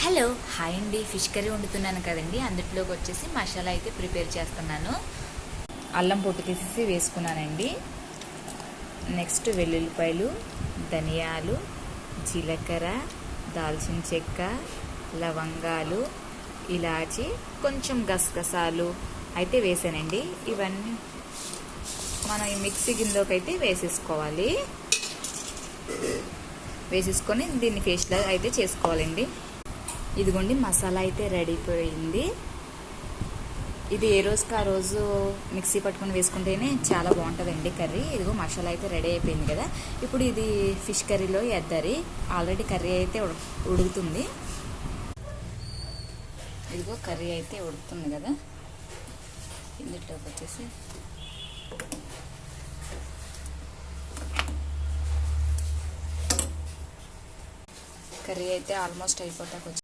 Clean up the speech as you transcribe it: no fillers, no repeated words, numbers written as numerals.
Hello hi అండి. Fish curry వండుతున్నాను కదండి. అందులోకి వచ్చేసి మసాలా అయితే ప్రిపేర్ చేస్తున్నాను. అల్లం పొట్టు తీసేసి వేసుకున్నానండి. నెక్స్ట్ వెల్లుల్లిపాయలు, ధనియాలు, జీలకర్ర, దాల్చిన చెక్క, లవంగాలు, ఇలాచి, కొంచెం గసగసాలు అయితే వేసానండి. ఇవన్నీ మనం ఈ మిక్సీ గిన్నెలోకి అయితే వేసేసుకోవాలి. వేసేసుకొని దీన్ని పేస్ట్లా అయితే చేసుకోవాలండి. ఇదిగోండి మసాలా అయితే రెడీ అయిపోయింది. ఇది ఏ రోజుకి ఆ రోజు మిక్సీ పట్టుకొని వేసుకుంటేనే చాలా బాగుంటుందండి కర్రీ. ఇదిగో మసాలా అయితే రెడీ అయిపోయింది కదా. ఇప్పుడు ఇది ఫిష్ కర్రీలో వేద్దారి. ఆల్రెడీ కర్రీ అయితే ఉడుకుతుంది. ఇదిగో కర్రీ అయితే ఉడుకుతుంది కదా. ఇందులోకి వచ్చేసి కర్రీ అయితే ఆల్మోస్ట్ అయిపోతాకు